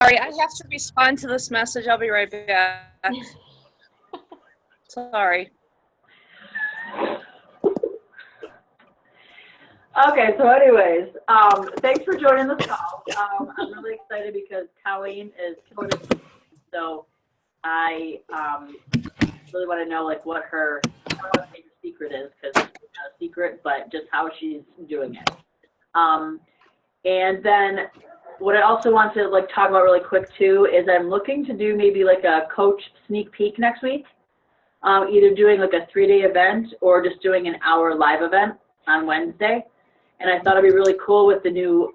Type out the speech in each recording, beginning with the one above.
Sorry, I have to respond to this message. I'll be right back. Sorry. Okay, so anyways, thanks for joining this call. I'm really excited because Colleen is killing it. So I really want to know like what her, I don't want to say her secret is because it's not a secret, but just how she's doing it. And then what I also want to like talk about really quick too is I'm looking to do maybe like a coach sneak peek next week. Either doing like a 3-day event or just doing an hour live event on Wednesday. And I thought it'd be really cool with the new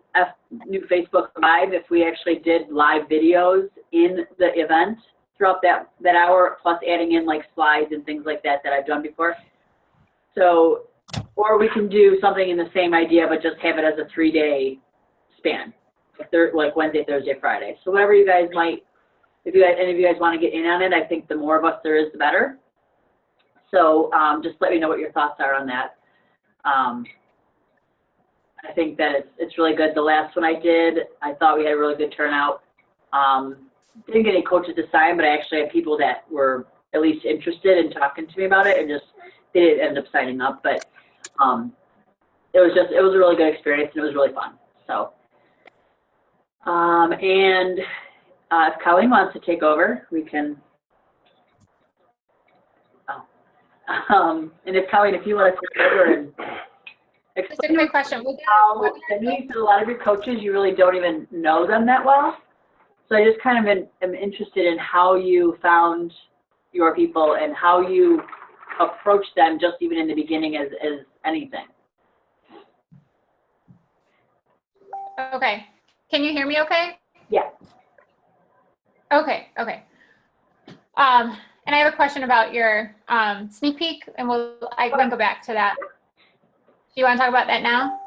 Facebook Live if we actually did live videos in the event throughout that hour, plus adding in like slides and things like that I've done before. So, or we can do something in the same idea, but just have it as a 3-day span, like Wednesday, Thursday, Friday. So whatever you guys might, if any of you guys want to get in on it, I think the more of us there is, the better. So just let me know what your thoughts are on that. I think that it's really good. The last one I did, I thought we had a really good turnout. Didn't get any coaches to sign, but I actually had people that were at least interested in talking to me about it, and just they didn't end up signing up. But it was a really good experience, and it was really fun. So, and if Colleen wants to take over, we can. And if Colleen, if you want to take over and explain a quick question. How, I mean, for a lot of your coaches, you really don't even know them that well. So I just kind of am interested in how you found your people and how you approach them, just even in the beginning as anything. Okay. Can you hear me okay? Yeah. Okay. And I have a question about your sneak peek, and I can go back to that. Do you want to talk about that now?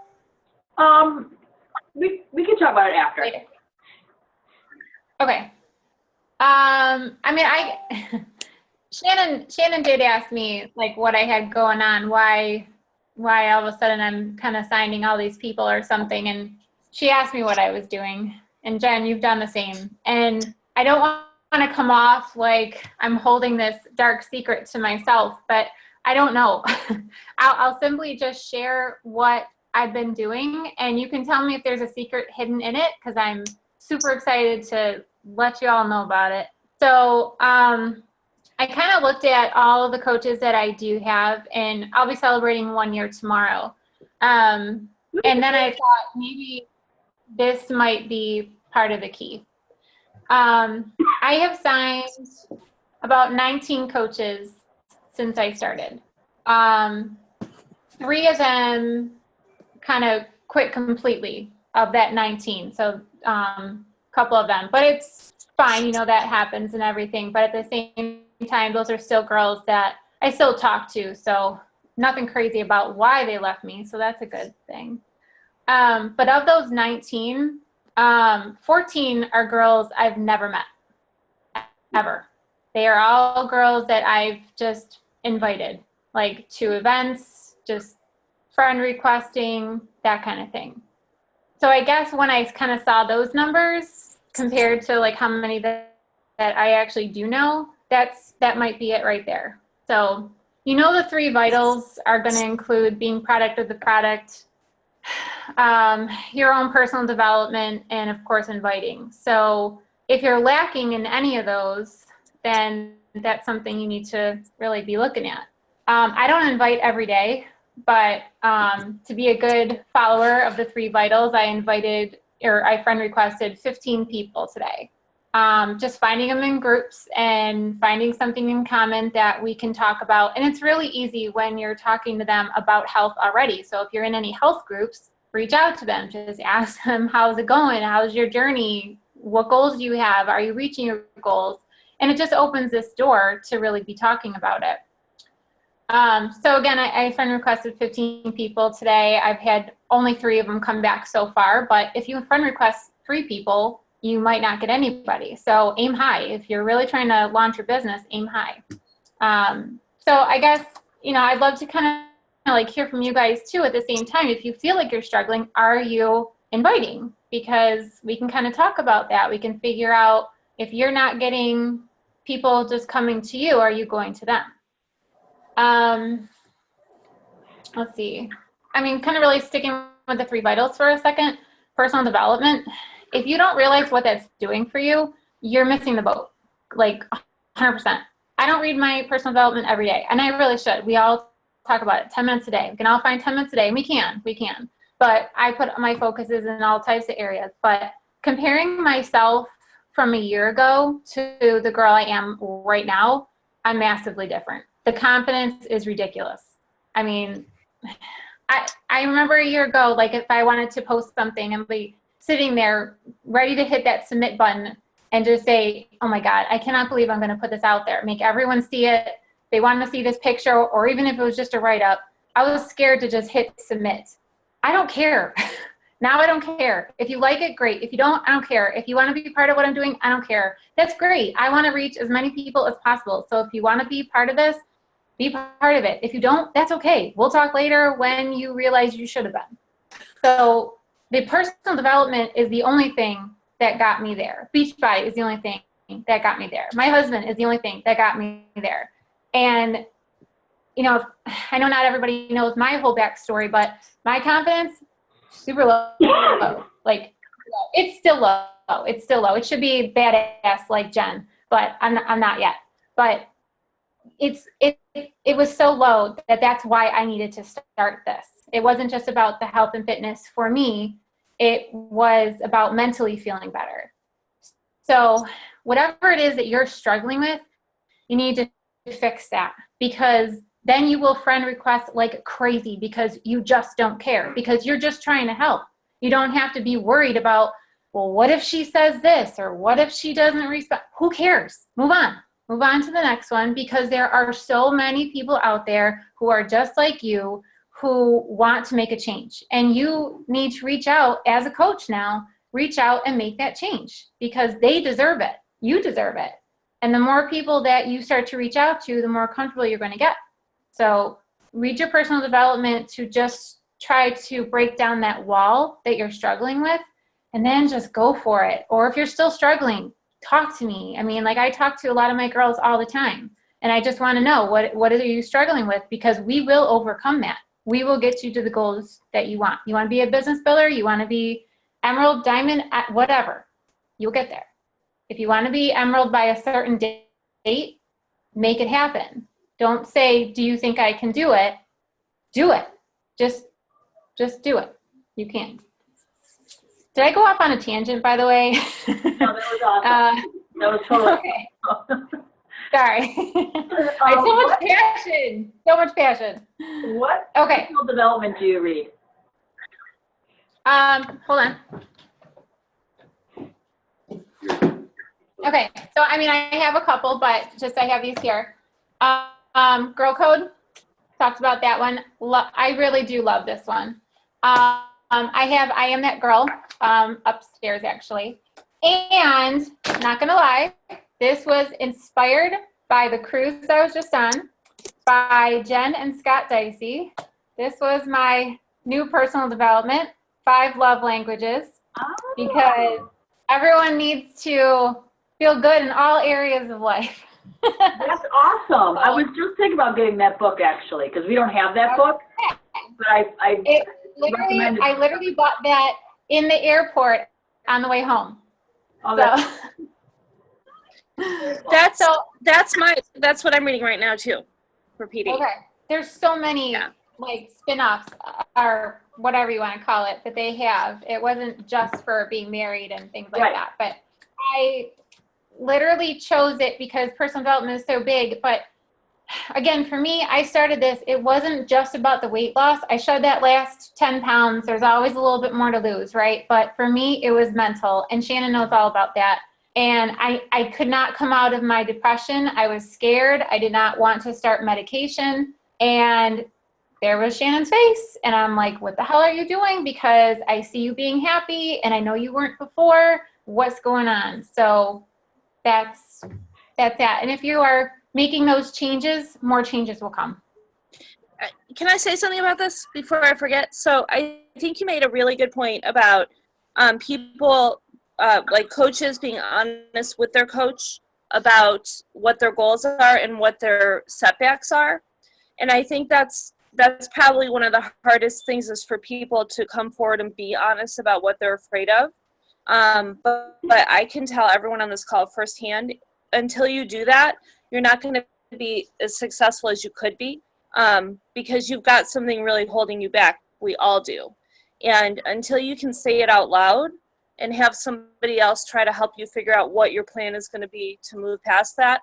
We can talk about it after. Later. Okay. I mean, Shannon did ask me like what I had going on, why all of a sudden I'm kind of signing all these people or something, and she asked me what I was doing. And Jen, you've done the same. And I don't want to come off like I'm holding this dark secret to myself, but I don't know. I'll simply just share what I've been doing, and you can tell me if there's a secret hidden in it, because I'm super excited to let you all know about it. So I kind of looked at all of the coaches that I do have, and I'll be celebrating 1 year tomorrow. And then I thought maybe this might be part of the key. I have signed about 19 coaches since I started. 3 of them kind of quit completely of that 19. So a couple of them, but it's fine, you know, that happens and everything. But at the same time, those are still girls that I still talk to. So nothing crazy about why they left me. So that's a good thing. But of those 19, 14 are girls I've never met, ever. They are all girls that I've just invited, like to events, just friend requesting, that kind of thing. So I guess when I kind of saw those numbers compared to like how many that I actually do know, that might be it right there. So, you know, the 3 vitals are going to include being product of the product, your own personal development, and of course inviting. So if you're lacking in any of those, then that's something you need to really be looking at. I don't invite every day, but to be a good follower of the 3 vitals, I friend requested 15 people today. Just finding them in groups and finding something in common that we can talk about. And it's really easy when you're talking to them about health already. So if you're in any health groups, reach out to them. Just ask them, how's it going? How's your journey? What goals do you have? Are you reaching your goals? And it just opens this door to really be talking about it. So again, I friend requested 15 people today. I've had only 3 of them come back so far, but if you friend request 3 people, you might not get anybody. So aim high. If you're really trying to launch your business, aim high. So I guess, you know, I'd love to kind of like hear from you guys too at the same time. If you feel like you're struggling, are you inviting? because we can kind of talk about that. We can figure out if you're not getting people just coming to you, are you going to them? Let's see. I mean, kind of really sticking with the 3 vitals for a second. Personal development. If you don't realize what that's doing for you, you're missing the boat, like 100%. I don't read my personal development every day, and I really should. We all talk about it 10 minutes a day. We can all find 10 minutes a day, and we can. But I put my focuses in all types of areas. But comparing myself from a year ago to the girl I am right now, I'm massively different. The confidence is ridiculous. I mean, I remember a year ago, like if I wanted to post something and be sitting there ready to hit that submit button and just say, oh my God, I cannot believe I'm going to put this out there. Make everyone see it. They want to see this picture, or even if it was just a write-up, I was scared to just hit submit. I don't care. Now I don't care. If you like it, great. If you don't, I don't care. If you want to be part of what I'm doing, I don't care. That's great. I want to reach as many people as possible. So if you want to be part of this, be part of it. If you don't, that's okay. We'll talk later when you realize you should have been. So the personal development is the only thing that got me there. Beachbody is the only thing that got me there. My husband is the only thing that got me there. And, you know, I know not everybody knows my whole backstory, but my confidence, super low. Like, it's still low. It's still low. It should be badass like Jen, but I'm not yet. But it was so low that's why I needed to start this. It wasn't just about the health and fitness for me. It was about mentally feeling better. So whatever it is that you're struggling with, you need to fix that, because then you will friend request like crazy because you just don't care, because you're just trying to help. You don't have to be worried about, well, what if she says this, or what if she doesn't respond? Who cares? Move on. Move on to the next one, because there are so many people out there who are just like you, who want to make a change. And you need to reach out as a coach now, reach out and make that change, because they deserve it. You deserve it. And the more people that you start to reach out to, the more comfortable you're going to get. So read your personal development to just try to break down that wall that you're struggling with, and then just go for it. Or if you're still struggling, talk to me. I mean, like I talk to a lot of my girls all the time, and I just want to know what are you struggling with, because we will overcome that. We will get you to the goals that you want. You want to be a business builder, you want to be emerald, diamond, whatever, you'll get there. If you want to be emerald by a certain date, make it happen. Don't say, do you think I can do it? Do it. Just do it. You can. Did I go off on a tangent, by the way? No, that was awesome. That was totally okay. Sorry. I had so much passion. So much passion. What personal development do you read? Hold on. Okay, so I mean, I have a couple, but just I have these here. Girl Code, talked about that one. I really do love this one. I Am That Girl upstairs, actually. And, not gonna lie, this was inspired by the cruise I was just on, by Jen and Scott Dicey. This was my new personal development, 5 love languages, because everyone needs to feel good in all areas of life. That's awesome. I was just thinking about getting that book, actually, because we don't have that book. But I literally bought that in the airport on the way home. Oh, that's what I'm reading right now too, for PD. Okay. There's so many like spin-offs or whatever you want to call it that they have. It wasn't just for being married and things like that. But I literally chose it because personal development is so big. But again, for me, I started this. It wasn't just about the weight loss. I shed that last 10 pounds. There's always a little bit more to lose, right? But for me, it was mental. And Shannon knows all about that. And I could not come out of my depression. I was scared. I did not want to start medication. And there was Shannon's face. And I'm like, what the hell are you doing? Because I see you being happy and I know you weren't before. What's going on? So that's that. And if you are making those changes, more changes will come. Can I say something about this before I forget? So I think you made a really good point about people, like coaches being honest with their coach about what their goals are and what their setbacks are. And I think that's probably one of the hardest things, is for people to come forward and be honest about what they're afraid of. But I can tell everyone on this call firsthand, until you do that, you're not going to be as successful as you could be, because you've got something really holding you back. We all do. And until you can say it out loud and have somebody else try to help you figure out what your plan is going to be to move past that,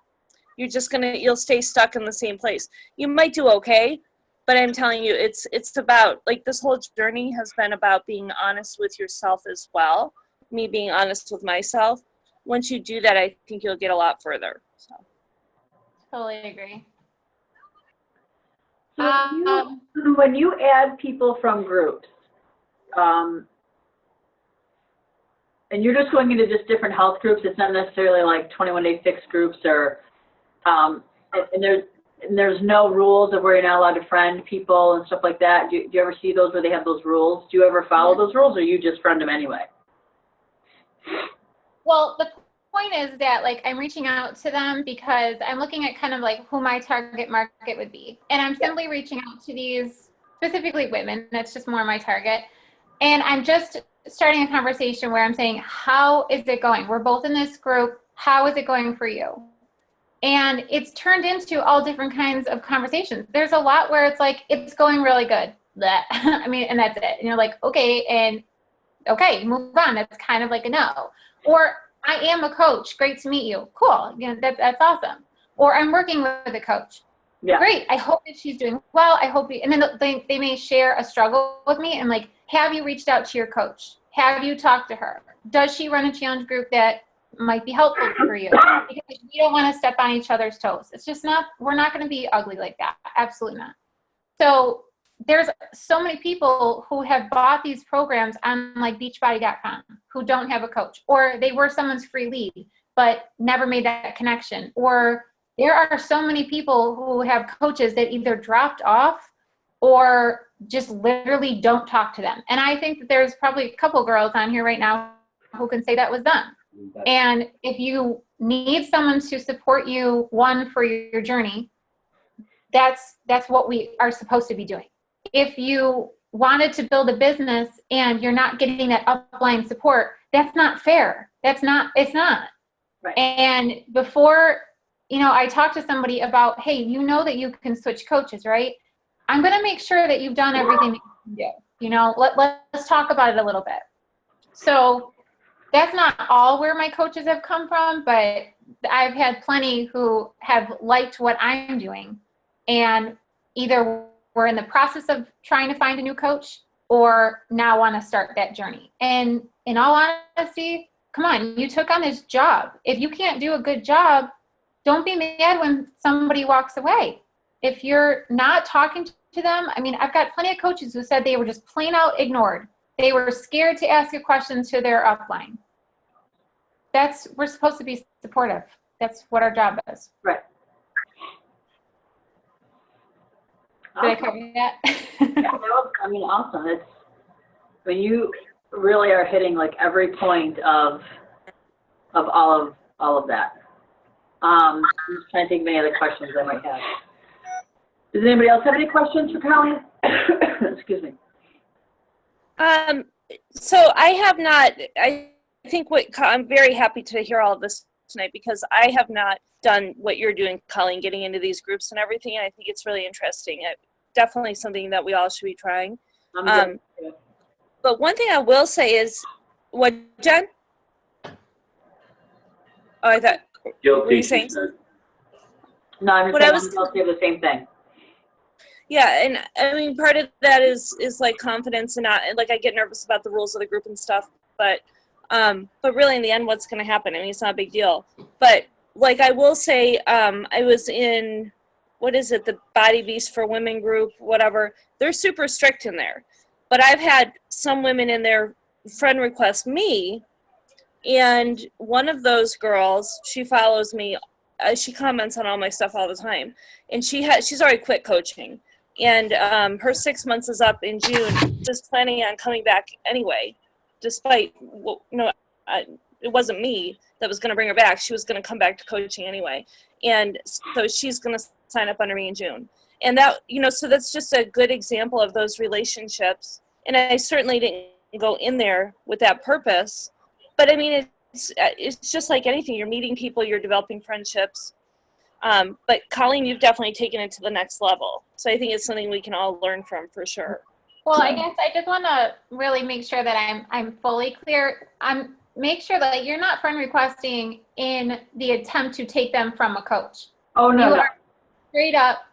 you'll stay stuck in the same place. You might do okay, but I'm telling you, it's about, like, this whole journey has been about being honest with yourself as well. Me being honest with myself. Once you do that, I think you'll get a lot further. So. Totally agree. So when you add people from groups, and you're just going into just different health groups, it's not necessarily like 21-day fixed groups, or and there's no rules of where you're not allowed to friend people and stuff like that. Do you ever see those where they have those rules? Do you ever follow those rules, or you just friend them anyway? Well, the point is that, like, I'm reaching out to them because I'm looking at kind of like who my target market would be. And I'm simply reaching out to these, specifically women. That's just more my target. And I'm just starting a conversation where I'm saying, how is it going? We're both in this group. How is it going for you? And it's turned into all different kinds of conversations. There's a lot where it's like, it's going really good. I mean, and that's it. And you're like, okay, and okay, move on. That's kind of like a no. Or, I am a coach. Great to meet you. Cool. You know, that's awesome. Or, I'm working with a coach. Yeah. Great. I hope that she's doing well. I hope and then they may share a struggle with me, and like, have you reached out to your coach? Have you talked to her? Does she run a challenge group that might be helpful for you? Because we don't want to step on each other's toes. It's just not, we're not going to be ugly like that. Absolutely not. So there's so many people who have bought these programs on like beachbody.com who don't have a coach, or they were someone's free lead but never made that connection. Or there are so many people who have coaches that either dropped off or just literally don't talk to them. And I think that there's probably a couple girls on here right now who can say that was them. And if you need someone to support you, one, for your journey, that's what we are supposed to be doing. If you wanted to build a business and you're not getting that upline support, that's not fair. It's not. Right. And before, I talked to somebody about, hey, you know that you can switch coaches, right? I'm going to make sure that you've done everything that you can do. Let's talk about it a little bit. So that's not all where my coaches have come from, but I've had plenty who have liked what I'm doing, and either we're in the process of trying to find a new coach or now want to start that journey. And in all honesty, come on, you took on this job. If you can't do a good job, don't be mad when somebody walks away. If you're not talking to them, I mean, I've got plenty of coaches who said they were just plain out ignored. They were scared to ask a question to their upline. We're supposed to be supportive. That's what our job is. Right. Did I cover that? Yeah, that was, awesome. You really are hitting like every point of all of that. I'm just trying to think of any other questions I might have. Does anybody else have any questions for Colleen? Excuse me. So I have not, I think I'm very happy to hear all of this tonight, because I have not done what you're doing, Colleen, getting into these groups and everything. And I think it's really interesting. Definitely something that we all should be trying. But one thing I will say is, what, Jen? Oh, I thought, were you saying something? No, I'm just guilty of the same thing. Yeah, and I mean, part of that is like confidence, and not like, I get nervous about the rules of the group and stuff, but really in the end, what's going to happen? I mean, it's not a big deal. But like, I will say, I was in, what is it, the Body Beast for Women group, whatever. They're super strict in there. But I've had some women in their friend request me, and one of those girls, she follows me. She comments on all my stuff all the time, and she's already quit coaching. And her 6 months is up in June. Just planning on coming back anyway despite, it wasn't me that was going to bring her back. She was going to come back to coaching anyway. And so she's going to sign up under me in June. And that, so that's just a good example of those relationships. And I certainly didn't go in there with that purpose. But I mean, it's just like anything. You're meeting people, you're developing friendships. But Colleen, you've definitely taken it to the next level. So I think it's something we can all learn from for sure. Well, I guess I just want to really make sure that I'm fully clear. Make sure that you're not friend requesting in the attempt to take them from a coach. Oh, no. You are straight up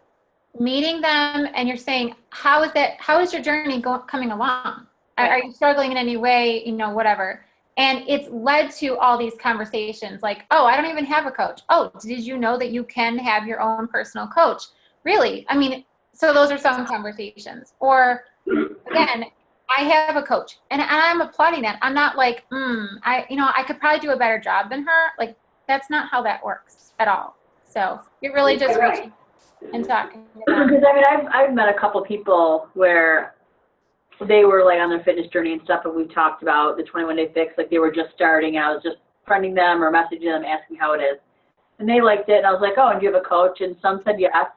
meeting them and you're saying, how is your journey coming along? Are you struggling in any way, whatever. And it's led to all these conversations like, oh, I don't even have a coach. Oh, did you know that you can have your own personal coach? Really? I mean, so those are some conversations. Or again, I have a coach and I'm applauding that. I'm not like, I could probably do a better job than her. Like, that's not how that works at all. So you're really just reaching and talking. Because I mean, I've met a couple people where they were like on their fitness journey and stuff, and we talked about the 21-day fix, like they were just starting, and I was just friending them or messaging them, asking how it is. And they liked it, and I was like, oh, and do you have a coach? And some said yes.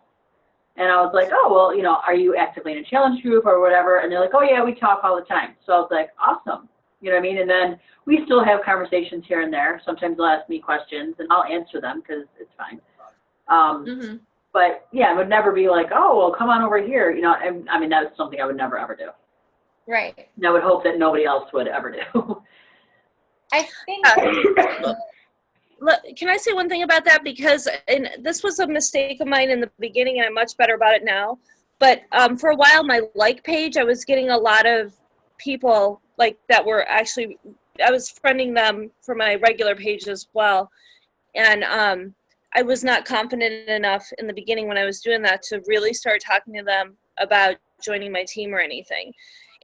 And I was like, oh, well, are you actively in a challenge group or whatever? And they're like, oh, yeah, we talk all the time. So I was like, awesome. You know what I mean? And then we still have conversations here and there. Sometimes they'll ask me questions, and I'll answer them because it's fine. But, yeah, it would never be like, oh, well, come on over here. I mean, that's something I would never, ever do. Right. And I would hope that nobody else would ever do. I think. Can I say one thing about that? Because this was a mistake of mine in the beginning, and I'm much better about it now. But for a while, my like page, I was getting a lot of people like that were actually, I was friending them for my regular page as well. And I was not confident enough in the beginning when I was doing that to really start talking to them about joining my team or anything.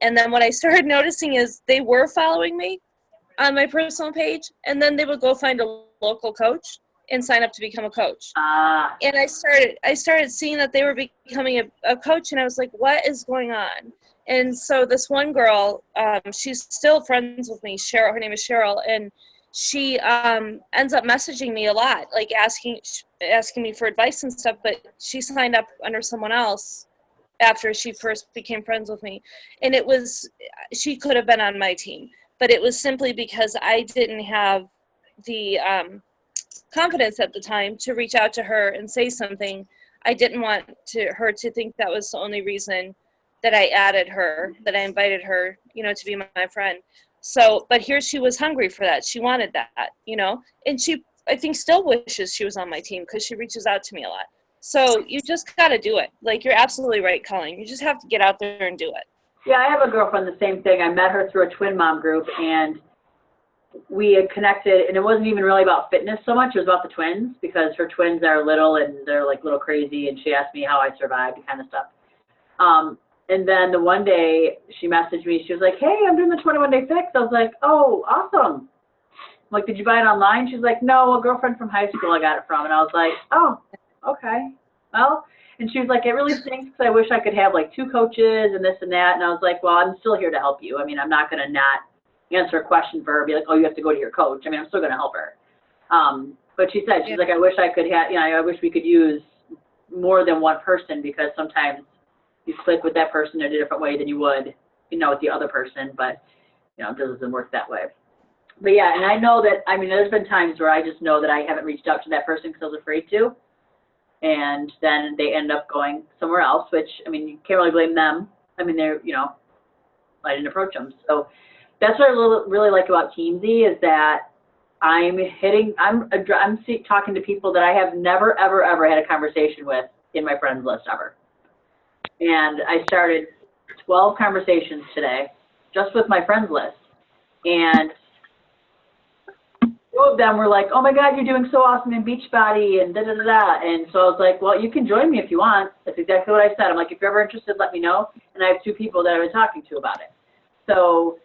And then what I started noticing is they were following me on my personal page, and then they would go find a local coach and sign up to become a coach. And I started seeing that they were becoming a coach, and I was like, what is going on? And so this one girl, she's still friends with me, Cheryl, her name is Cheryl, and she ends up messaging me a lot, like asking me for advice and stuff, but she signed up under someone else after she first became friends with me. And she could have been on my team, but it was simply because I didn't have the confidence at the time to reach out to her and say something. I didn't want her to think that was the only reason that I added her, that I invited her, to be my friend. So, but here she was hungry for that. She wanted that, and she, I think, still wishes she was on my team because she reaches out to me a lot. So you just got to do it. Like, you're absolutely right, Colleen. You just have to get out there and do it. Yeah, I have a girlfriend, the same thing. I met her through a twin mom group, and we had connected, and it wasn't even really about fitness so much. It was about the twins, because her twins are little, and they're like little crazy, and she asked me how I survived, kind of stuff. And then the one day she messaged me, she was like, hey, I'm doing the 21-day fix. I was like, oh, awesome. I'm like, did you buy it online? She's like, no, a girlfriend from high school I got it from. And I was like, oh, okay. Well, and she was like, it really stinks because I wish I could have like 2 coaches and this and that. And I was like, well, I'm still here to help you. I mean, I'm not going to not answer a question for her, be like, oh, you have to go to your coach. I mean, I'm still going to help her. But she said, she's like, I wish I could have, I wish we could use more than one person, because sometimes you click with that person in a different way than you would, with the other person, but, it doesn't work that way. But yeah, and I know that, I mean, there's been times where I just know that I haven't reached out to that person because I was afraid to, and then they end up going somewhere else, which, I mean, you can't really blame them. I mean, they're, I didn't approach them. So that's what I really like about Teamsy, is that I'm talking to people that I have never, ever, ever had a conversation with in my friends list ever. And I started 12 conversations today just with my friends list. And 2 of them were like, oh my God, you're doing so awesome in Beachbody and da-da-da-da. And so I was like, well, you can join me if you want. That's exactly what I said. I'm like, if you're ever interested, let me know. And I have 2 people that I've been talking to about it. So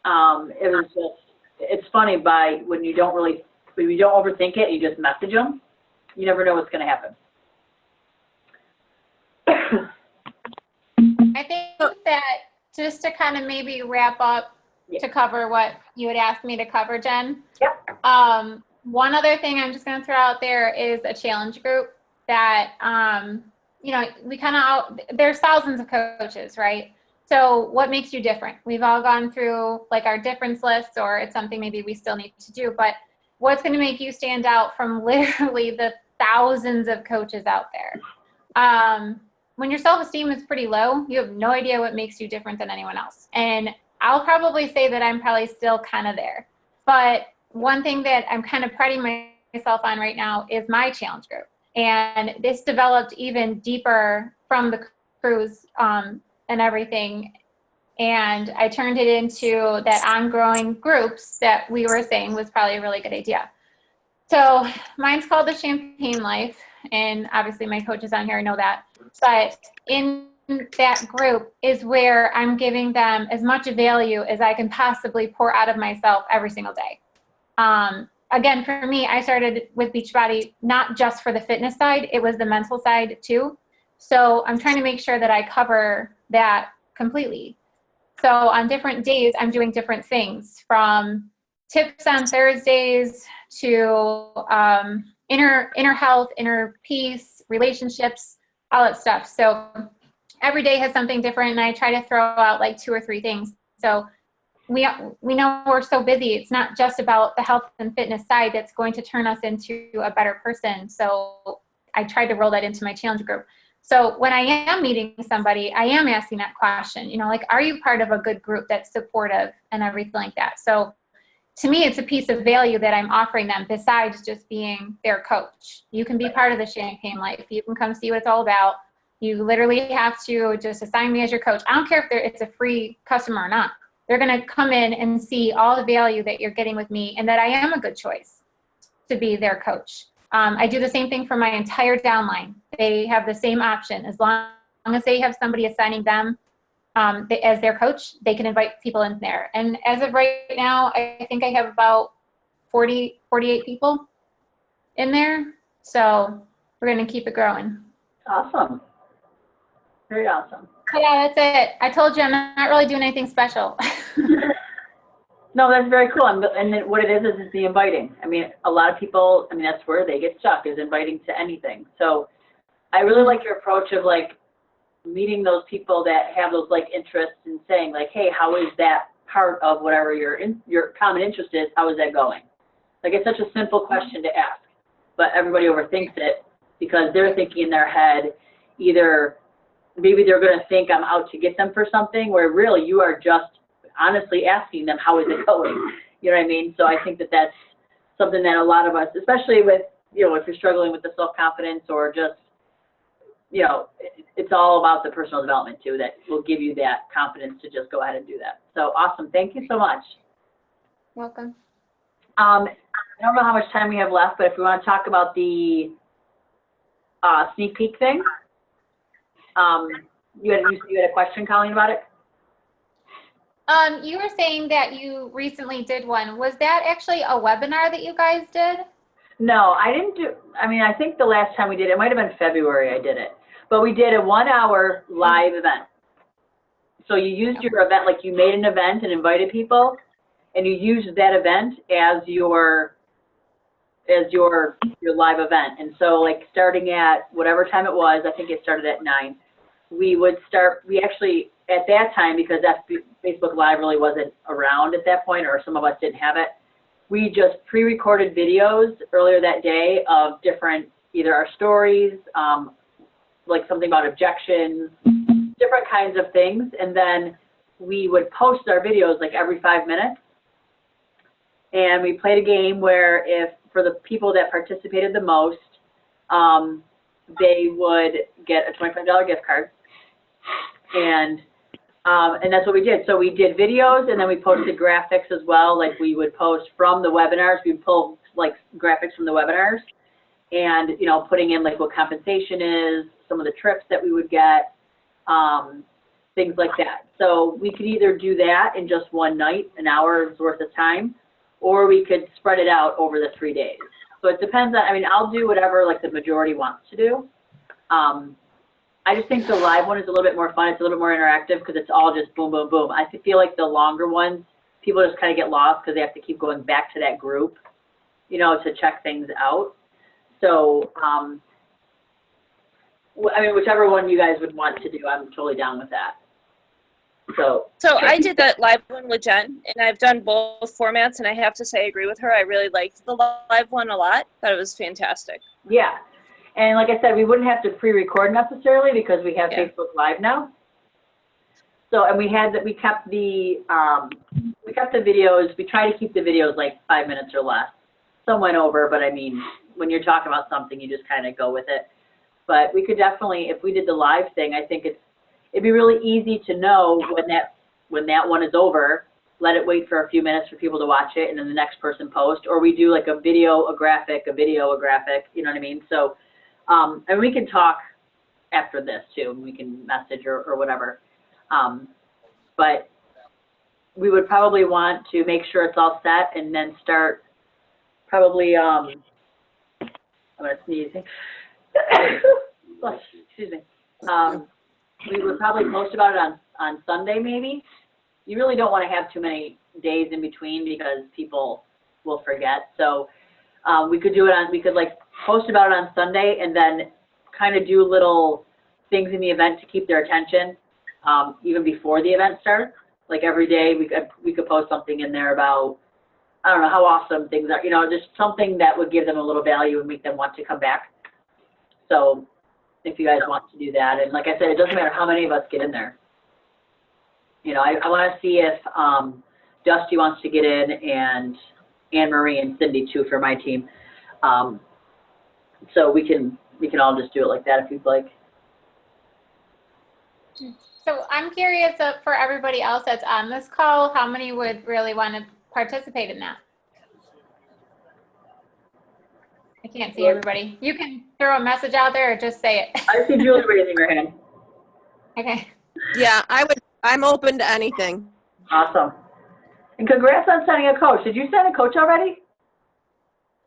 it was just, it's funny when you don't overthink it, you just message them, you never know what's going to happen. I think that just to kind of maybe wrap up Yeah. to cover what you had asked me to cover, Jen. Yep. One other thing I'm just going to throw out there is a challenge group that, you know, we kind of, there's thousands of coaches, right? So what makes you different? We've all gone through like our difference lists, or it's something maybe we still need to do, but what's going to make you stand out from literally the thousands of coaches out there? When your self-esteem is pretty low, you have no idea what makes you different than anyone else. And I'll probably say that I'm probably still kind of there. But one thing that I'm kind of priding myself on right now is my challenge group. And this developed even deeper from the cruise and everything. And I turned it into that ongoing groups that we were saying was probably a really good idea. So mine's called the Champagne Life. And obviously my coaches on here know that. But in that group is where I'm giving them as much value as I can possibly pour out of myself every single day. Again, for me, I started with Beachbody not just for the fitness side, it was the mental side too. So I'm trying to make sure that I cover that completely. So on different days, I'm doing different things, from tips on Thursdays to inner health, inner peace, relationships, all that stuff. So every day has something different, and I try to throw out like 2 or 3 things. So we know we're so busy. It's not just about the health and fitness side that's going to turn us into a better person. So I tried to roll that into my challenge group. So when I am meeting somebody, I am asking that question, you know, like, are you part of a good group that's supportive and everything like that? So to me, it's a piece of value that I'm offering them besides just being their coach. You can be part of the Champagne Life. You can come see what it's all about. You literally have to just assign me as your coach. I don't care if it's a free customer or not. They're going to come in and see all the value that you're getting with me, and that I am a good choice to be their coach. I do the same thing for my entire downline. They have the same option. As long as they have somebody assigning them as their coach, they can invite people in there. And as of right now, I think I have about 48 people in there. So we're going to keep it growing. Awesome. Very awesome. Yeah, that's it. I told you I'm not really doing anything special. No, that's very cool. And then what it is the inviting. I mean, a lot of people, I mean, that's where they get stuck, is inviting to anything. So I really like your approach of like meeting those people that have those like interests and saying like, hey, how is that part of whatever your common interest is? How is that going? Like, it's such a simple question to ask, but everybody overthinks it because they're thinking in their head, either maybe they're going to think I'm out to get them for something, where really you are just honestly asking them, how is it going? You know what I mean? So I think that that's something that a lot of us, especially with, you know, if you're struggling with the self-confidence or just, you know, it's all about the personal development too, that will give you that confidence to just go ahead and do that. So awesome. Thank you so much. Welcome. I don't know how much time we have left, but if we want to talk about the sneak peek thing, you had a question, Colleen, about it? You were saying that you recently did one. Was that actually a webinar that you guys did? No, I didn't do, I mean, I think the last time we did it might have been February I did it, but we did a 1-hour live event. So you used your event, like you made an event and invited people, and you used that event as your live event. And so like starting at whatever time it was, I think it started at 9, we actually, at that time, because Facebook Live really wasn't around at that point, or some of us didn't have it, we just pre-recorded videos earlier that day of different, either our stories, like something about objections, different kinds of things, and then we would post our videos like every 5 minutes. And we played a game where if, for the people that participated the most, they would get a $25 gift card. And that's what we did. So we did videos, and then we posted graphics as well. Like we would post from the webinars. We'd pull like graphics from the webinars, and, you know, putting in like what compensation is, some of the trips that we would get, things like that. So we could either do that in just one night, an hour's worth of time, or we could spread it out over the 3 days. So it depends on, I mean, I'll do whatever like the majority wants to do. I just think the live one is a little bit more fun. It's a little bit more interactive because it's all just boom, boom, boom. I feel like the longer ones, people just kind of get lost because they have to keep going back to that group, you know, to check things out. So, I mean, whichever one you guys would want to do, I'm totally down with that. So I did that live one with Jen, and I've done both formats, and I have to say I agree with her. I really liked the live one a lot. Thought it was fantastic. yeah. And like I said, we wouldn't have to pre-record necessarily because we have Yeah. Facebook Live now. So, and we kept the videos, we try to keep the videos like 5 minutes or less. Some went over, but I mean, when you're talking about something, you just kind of go with it. But we could definitely, if we did the live thing, I think it'd be really easy to know when that one is over, let it wait for a few minutes for people to watch it, and then the next person post, or we do like a video, a graphic, you know what I mean? So, and we can talk after this too, and we can message or whatever. But we would probably want to make sure it's all set and then start probably, I'm gonna sneeze. Excuse me. We would probably post about it on Sunday maybe. You really don't want to have too many days in between because people will forget. So we could like post about it on Sunday and then kind of do little things in the event to keep their attention even before the event starts. Like every day we could post something in there about, I don't know, how awesome things are, you know, just something that would give them a little value and make them want to come back. So if you guys want to do that, and like I said, it doesn't matter how many of us get in there. You know, I want to see if Dusty wants to get in, and Anne Marie and Cindy too for my team. So we can all just do it like that if you'd like. So I'm curious for everybody else that's on this call, how many would really want to participate in that? I can't see everybody. You can throw a message out there or just say it. I see Julie raising her hand. Okay. Yeah, I'm open to anything. Awesome. And congrats on signing a coach. Did you sign a coach already?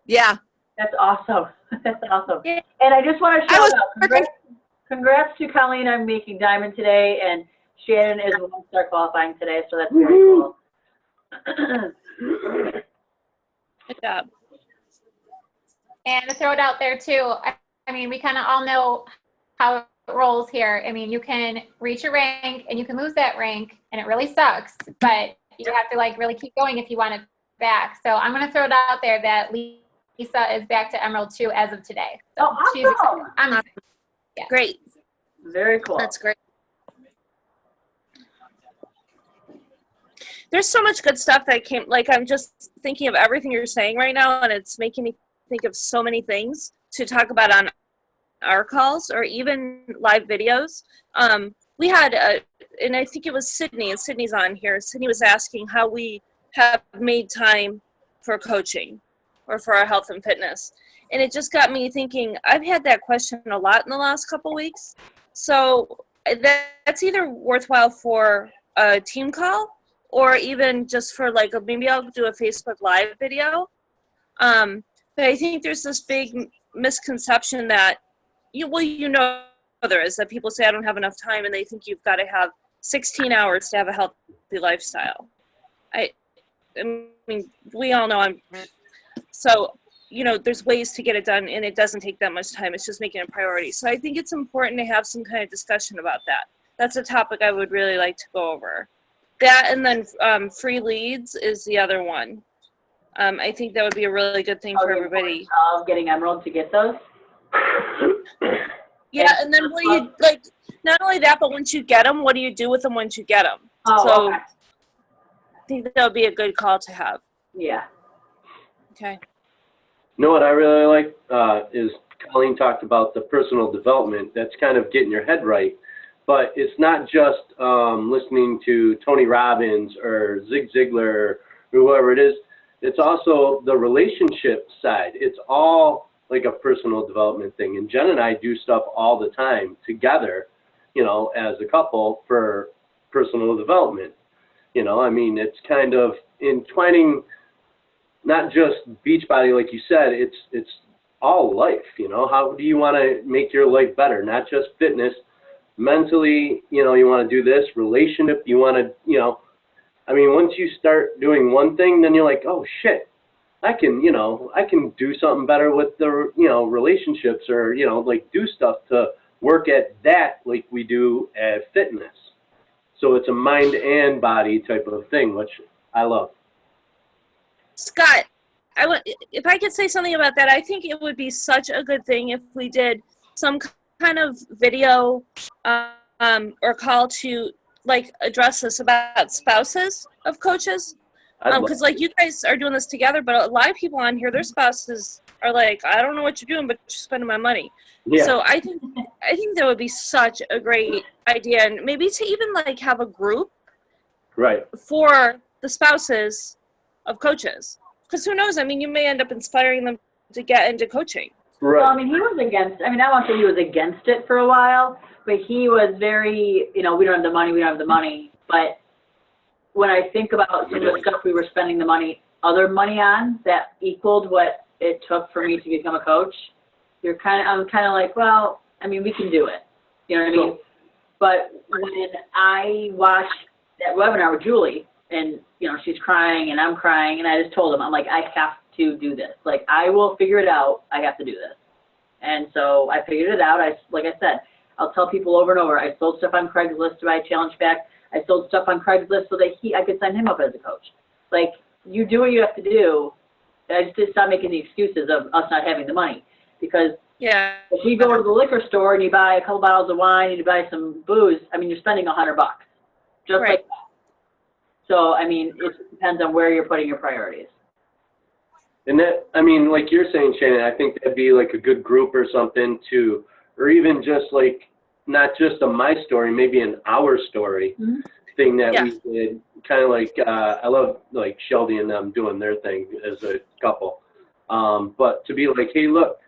Yeah. That's awesome. That's awesome. Yeah. And I just want to shout was out, congrats to Colleen on making Diamond today, and Shannon is one star qualifying today, so that's very cool. Good job. And to throw it out there too, I mean, we kind of all know how it rolls here. I mean, you can reach a rank and you can lose that rank, and it really sucks, but you have to like really keep going if you want it back. So I'm going to throw it out there that Lisa is back to Emerald 2 as of today. So she's excited. I'm excited. Yeah. Great. Very cool. That's great. There's so much good stuff that came, like I'm just thinking of everything you're saying right now, and it's making me think of so many things to talk about on our calls or even live videos. We had, and I think it was Sydney, and Sydney's on here. Sydney was asking how we have made time for coaching or for our health and fitness. And it just got me thinking, I've had that question a lot in the last couple weeks. So that's either worthwhile for a team call or even just for like, maybe I'll do a Facebook Live video. But I think there's this big misconception that, you know there is, that people say I don't have enough time and they think you've got to have 16 hours to have a healthy lifestyle. I mean, we all know so, you know, there's ways to get it done and it doesn't take that much time. It's just making it a priority. So I think it's important to have some kind of discussion about that. That's a topic I would really like to go over. That, and then free leads is the other one. I think that would be a really good thing for everybody. Getting Emerald to get those? Yeah, and then what do you, like, not only that, but once you get them, what do you do with them once you get them? So Okay. I think that would be a good call to have. Yeah. Okay. You know what I really like is Colleen talked about the personal development. That's kind of getting your head right. But it's not just listening to Tony Robbins or Zig Ziglar or whoever it is. It's also the relationship side. It's all like a personal development thing. And Jen and I do stuff all the time together, you know, as a couple for personal development. You know, I mean, it's kind of entwining not just Beachbody, like you said, it's all life, you know. How do you want to make your life better? Not just fitness, mentally, you know, you want to do this, relationship, you want to, you know, I mean, once you start doing one thing, then you're like, oh shit, I can do something better with the, relationships, or, like do stuff to work at that like we do at fitness. So it's a mind and body type of thing, which I love. Scott, if I could say something about that, I think it would be such a good thing if we did some kind of video or call to like address this about spouses of coaches. Because like you guys are doing this together, but a lot of people on here, their spouses are like, I don't know what you're doing, but you're spending my money. Yeah. So I think that would be such a great idea, and maybe to even like have a group Right. for the spouses of coaches. Because who knows? I mean, you may end up inspiring them to get into coaching. Right. Well, I mean, he was against, I won't say he was against it for a while, but he was very, we don't have the money. But when I think about some of the stuff we were spending other money on that equaled what it took for me to become a coach, I'm kind of like, well, I mean, we can do it. You know what I mean? But when I watched that webinar with Julie, and, she's crying and I'm crying, and I just told him, I'm like, I have to do this. Like, I will figure it out. I have to do this. And so I figured it out. Like I said, I'll tell people over and over, I sold stuff on Craigslist to buy a challenge back. I sold stuff on Craigslist so that I could sign him up as a coach. Like, you do what you have to do. I just didn't stop making the excuses of us not having the money. Because if you go to the liquor store and you buy a couple bottles of wine and you buy some booze, I mean, you're spending $100. Just like that. So, I mean, it depends on where you're putting your priorities. And that, I mean, like you're saying, Shannon, I think that'd be like a good group or something to, or even just like, not just a my story, maybe an our story thing that we did. Kind of like, I love like Shelby and them doing their thing as a couple. But to be like, hey, look,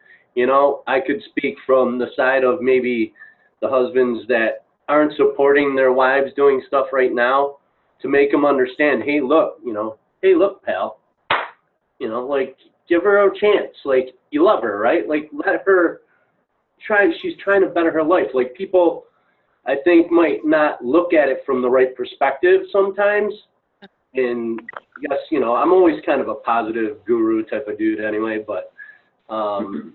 I could speak from the side of maybe the husbands that aren't supporting their wives doing stuff right now, to make them understand, hey, look, pal, like, give her a chance. Like, you love her, right? Like, let her try. She's trying to better her life. Like, people, I think, might not look at it from the right perspective sometimes. And yes, I'm always kind of a positive guru type of dude anyway, but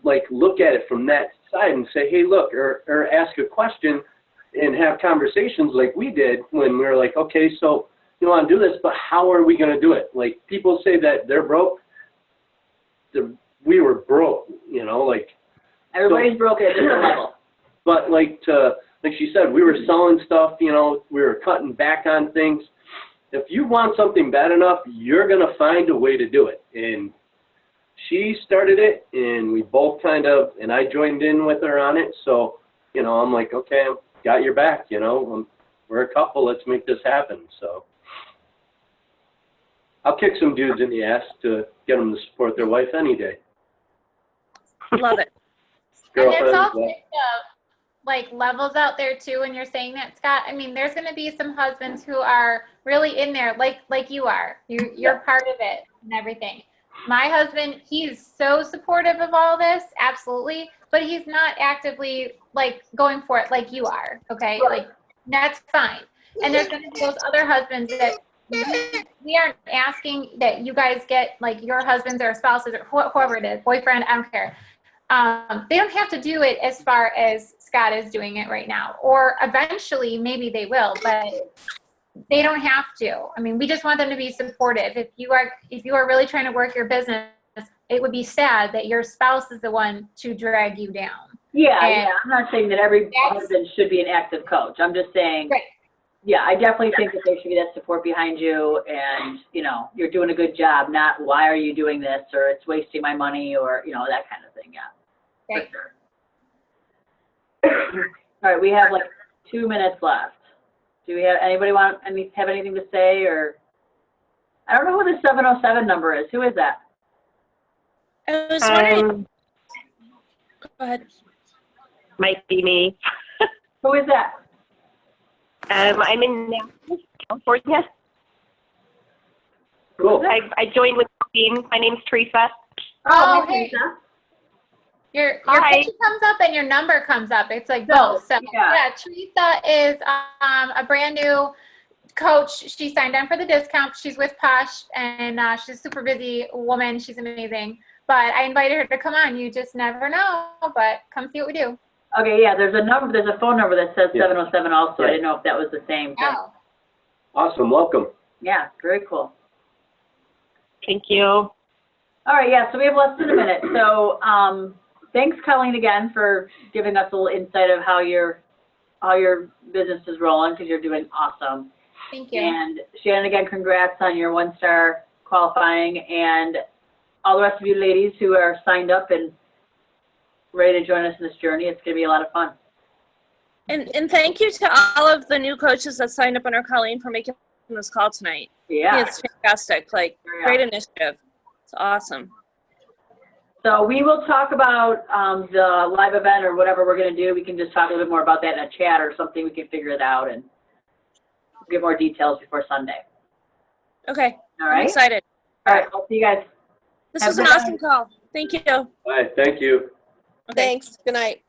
like, look at it from that side and say, hey, look, or ask a question and have conversations like we did when we were like, okay, so you want to do this, but how are we going to do it? Like, people say that they're broke. We were broke, like. Everybody's broke at a different level. But like she said, we were selling stuff, we were cutting back on things. If you want something bad enough, you're going to find a way to do it. And she started it, and we both and I joined in with her on it. So, I'm like, okay, I've got your back, we're a couple, let's make this happen. So I'll kick some dudes in the ass to get them to support their wife any day. Love it. And there's also like levels out there too when you're saying that, Scott. I mean, there's going to be some husbands who are really in there like you are. You're part of it and everything. My husband, he's so supportive of all this, absolutely, but he's not actively like going for it like you are, okay? Like, that's fine. And there's going to be those other husbands that we aren't asking that you guys get, like, your husbands or spouses or whoever it is, boyfriend, I don't care. They don't have to do it as far as Scott is doing it right now. Or eventually, maybe they will, but they don't have to. I mean, we just want them to be supportive. If you are really trying to work your business, it would be sad that your spouse is the one to drag you down. Yeah. I'm not saying that every husband should be an active coach. I'm just saying, yeah, I definitely think that there should be that support behind you, and, you're doing a good job, not why are you doing this, or it's wasting my money, or, that kind of thing, yeah. Right. For sure. All right, we have like 2 minutes left. Do we have anybody have anything to say, or I don't know who the 707 number is. Who is that? I was wondering. Go ahead. Might be me. Who is that? I'm in California. Cool. I joined with Colleen. My name's Teresa. Oh, hey. Teresa. Your Hi. picture comes up and your number comes up. It's like both. So yeah. Teresa is a brand new coach, she signed on for the discount. She's with Posh, and she's a super busy woman. She's amazing. But I invited her to come on. You just never know, but come see what we do. Okay, yeah, there's a phone number that says Yeah. 707 also. I Yeah. didn't know if that was the same thing. Oh. Awesome, welcome. Yeah, very cool. Thank you. All right, yeah, so we have less than a minute. So, thanks, Colleen, again, for giving us a little insight of how your business is rolling, because you're doing awesome. Thank you. And Shannon, again, congrats on your 1-star qualifying, and all the rest of you ladies who are signed up and ready to join us in this journey. It's going to be a lot of fun. And thank you to all of the new coaches that signed up under Colleen for making this call tonight. Yeah. It's fantastic. Like, Very great initiative. It's awesome. So we will talk about the live event or whatever we're going to do. We can just talk a little bit more about that in a chat or something. We can figure it out and give more details before Sunday. Okay. All I'm right? excited. All right. I'll see you guys. This Have was a an good awesome call. Thank you. All right, thank you. Okay. Thanks. Good night.